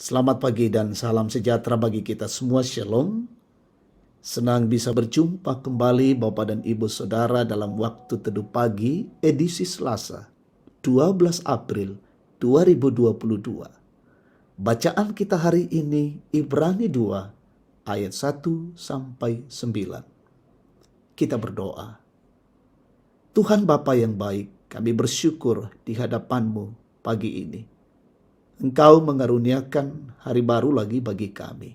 Selamat pagi dan salam sejahtera bagi kita semua. Shalom. Senang bisa berjumpa kembali Bapak dan Ibu Saudara dalam waktu teduh pagi edisi Selasa 12 April 2022. Bacaan kita hari ini Ibrani 2 ayat 1 sampai 9. Kita berdoa. Tuhan Bapa yang baik, kami bersyukur di hadapan-Mu pagi ini. Engkau mengaruniakan hari baru lagi bagi kami.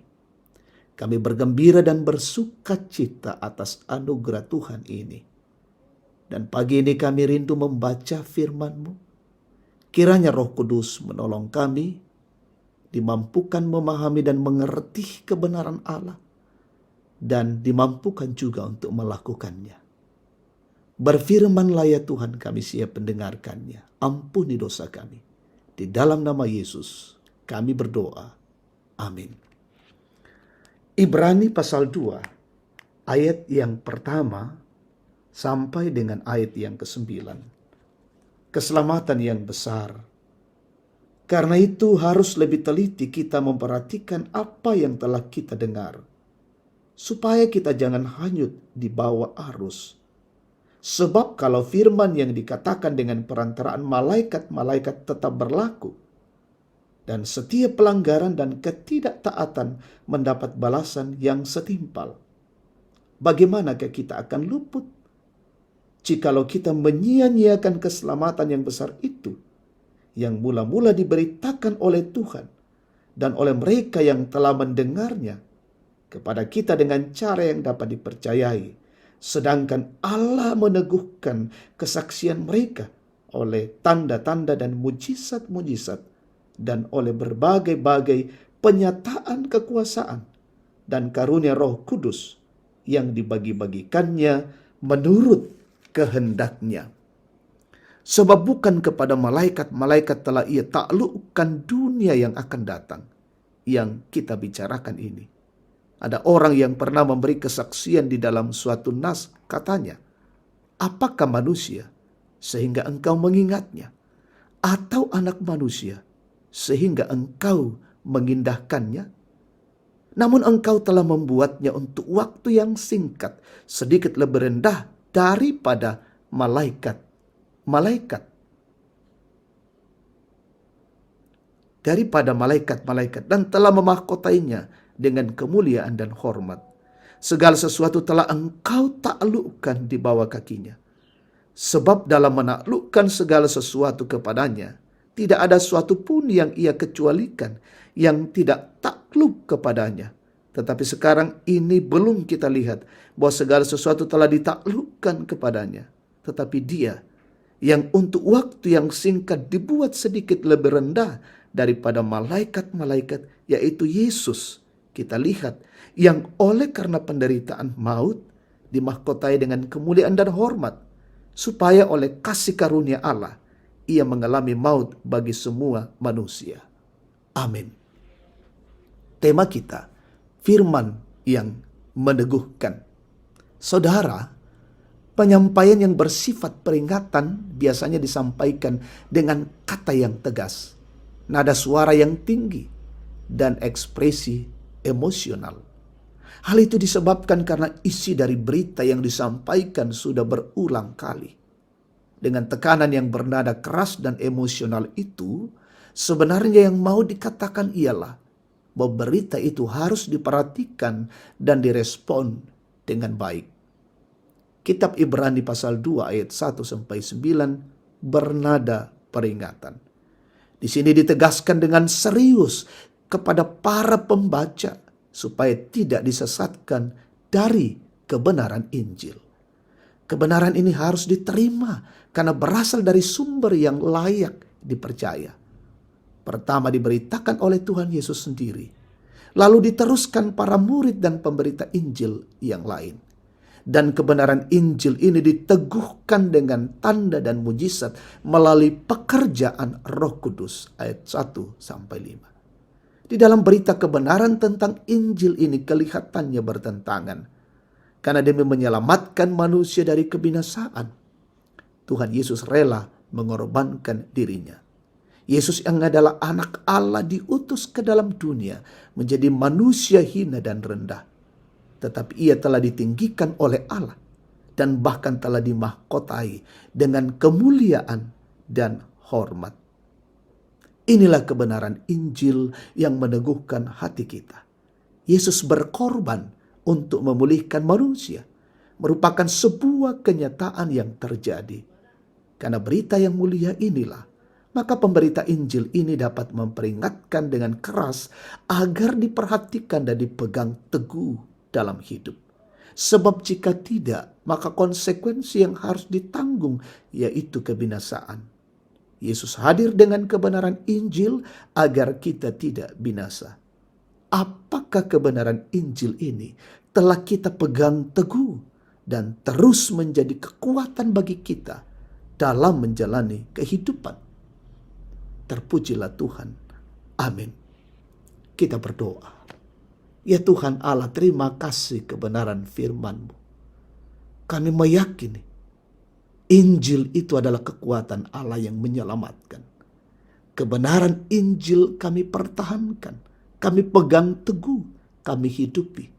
Kami bergembira dan bersuka cita atas anugerah Tuhan ini. Dan pagi ini kami rindu membaca firman-Mu. Kiranya Roh Kudus menolong kami, dimampukan memahami dan mengerti kebenaran Allah, dan dimampukan juga untuk melakukannya. Berfirmanlah ya Tuhan, kami siap mendengarkannya. Ampuni dosa kami. Di dalam nama Yesus kami berdoa. Amin. Ibrani pasal 2 ayat yang pertama sampai dengan ayat yang ke-9. Keselamatan yang besar. Karena itu harus lebih teliti kita memperhatikan apa yang telah kita dengar, supaya kita jangan hanyut di bawah arus. Sebab kalau firman yang dikatakan dengan perantaraan malaikat-malaikat tetap berlaku, dan setiap pelanggaran dan ketidaktaatan mendapat balasan yang setimpal, bagaimanakah kita akan luput jikalau kita menyia-nyiakan keselamatan yang besar itu, yang mula-mula diberitakan oleh Tuhan dan oleh mereka yang telah mendengarnya kepada kita dengan cara yang dapat dipercayai, sedangkan Allah meneguhkan kesaksian mereka oleh tanda-tanda dan mujizat-mujizat dan oleh berbagai-bagai penyataan kekuasaan dan karunia Roh Kudus yang dibagi-bagikannya menurut kehendaknya. Sebab bukan kepada malaikat-malaikat telah ia taklukkan dunia yang akan datang, yang kita bicarakan ini. Ada orang yang pernah memberi kesaksian di dalam suatu nas, katanya, apakah manusia sehingga engkau mengingatnya? Atau anak manusia sehingga engkau mengindahkannya? Namun engkau telah membuatnya untuk waktu yang singkat, sedikit lebih rendah daripada malaikat-malaikat. Dan telah memahkotainya dengan kemuliaan dan hormat. Segala sesuatu telah engkau taklukkan di bawah kakinya. Sebab dalam menaklukkan segala sesuatu kepadanya, tidak ada suatu pun yang ia kecualikan, yang tidak takluk kepadanya. Tetapi sekarang ini belum kita lihat bahwa segala sesuatu telah ditaklukkan kepadanya. Tetapi dia yang untuk waktu yang singkat dibuat sedikit lebih rendah daripada malaikat-malaikat, yaitu Yesus, kita lihat, yang oleh karena penderitaan maut dimahkotai dengan kemuliaan dan hormat, supaya oleh kasih karunia Allah ia mengalami maut bagi semua manusia. Amin. Tema kita, firman yang meneguhkan. Saudara, penyampaian yang bersifat peringatan biasanya disampaikan dengan kata yang tegas, nada suara yang tinggi, dan ekspresi emosional. Hal itu disebabkan karena isi dari berita yang disampaikan sudah berulang kali. Dengan tekanan yang bernada keras dan emosional itu, sebenarnya yang mau dikatakan ialah bahwa berita itu harus diperhatikan dan direspon dengan baik. Kitab Ibrani pasal 2 ayat 1 sampai 9 bernada peringatan. Di sini ditegaskan dengan serius kepada para pembaca supaya tidak disesatkan dari kebenaran Injil. Kebenaran ini harus diterima karena berasal dari sumber yang layak dipercaya. Pertama diberitakan oleh Tuhan Yesus sendiri, lalu diteruskan para murid dan pemberita Injil yang lain. Dan kebenaran Injil ini diteguhkan dengan tanda dan mujizat melalui pekerjaan Roh Kudus, ayat 1 sampai 5. Di dalam berita kebenaran tentang Injil ini kelihatannya bertentangan. Karena demi menyelamatkan manusia dari kebinasaan, Tuhan Yesus rela mengorbankan dirinya. Yesus yang adalah anak Allah diutus ke dalam dunia menjadi manusia hina dan rendah. Tetapi ia telah ditinggikan oleh Allah dan bahkan telah dimahkotai dengan kemuliaan dan hormat. Inilah kebenaran Injil yang meneguhkan hati kita. Yesus berkorban untuk memulihkan manusia, merupakan sebuah kenyataan yang terjadi. Karena berita yang mulia inilah, maka pemberita Injil ini dapat memperingatkan dengan keras agar diperhatikan dan dipegang teguh dalam hidup. Sebab jika tidak, maka konsekuensi yang harus ditanggung yaitu kebinasaan. Yesus hadir dengan kebenaran Injil agar kita tidak binasa. Apakah kebenaran Injil ini telah kita pegang teguh dan terus menjadi kekuatan bagi kita dalam menjalani kehidupan? Terpujilah Tuhan. Amin. Kita berdoa. Ya Tuhan Allah, terima kasih kebenaran firman-Mu. Kami meyakini Injil itu adalah kekuatan Allah yang menyelamatkan. Kebenaran Injil kami pertahankan, kami pegang teguh, kami hidupi,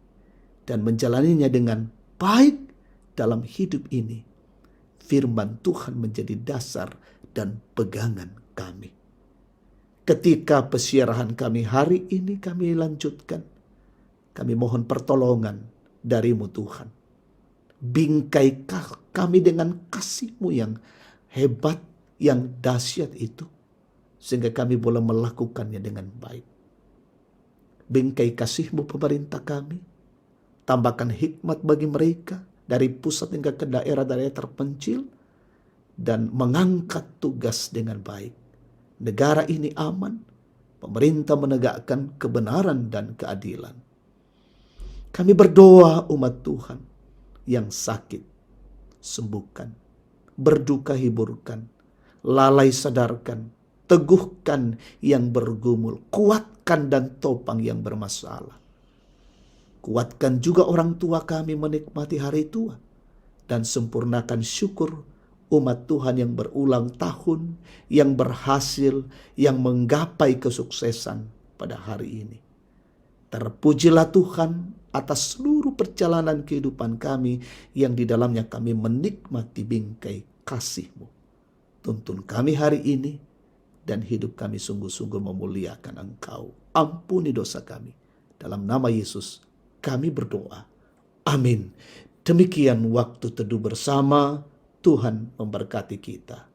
dan menjalaninya dengan baik dalam hidup ini. Firman Tuhan menjadi dasar dan pegangan kami. Ketika pesiarahan kami hari ini kami lanjutkan, kami mohon pertolongan dari-Mu Tuhan. Bingkai kami dengan kasih-Mu yang hebat, yang dahsyat itu, sehingga kami boleh melakukannya dengan baik. Bingkai kasih-Mu pemerintah kami, tambahkan hikmat bagi mereka dari pusat hingga ke daerah-daerah terpencil, dan mengangkat tugas dengan baik. Negara ini aman, pemerintah menegakkan kebenaran dan keadilan. Kami berdoa umat Tuhan yang sakit, sembuhkan, berduka hiburkan, lalai sadarkan, teguhkan yang bergumul, kuatkan dan topang yang bermasalah. Kuatkan juga orang tua kami menikmati hari tua, dan sempurnakan syukur umat Tuhan yang berulang tahun, yang berhasil, yang menggapai kesuksesan pada hari ini. Terpujilah Tuhan atas seluruh perjalanan kehidupan kami yang di dalamnya kami menikmati bingkai kasih-Mu. Tuntun kami hari ini dan hidup kami sungguh-sungguh memuliakan Engkau. Ampuni dosa kami. Dalam nama Yesus kami berdoa. Amin. Demikian waktu teduh bersama. Tuhan memberkati kita.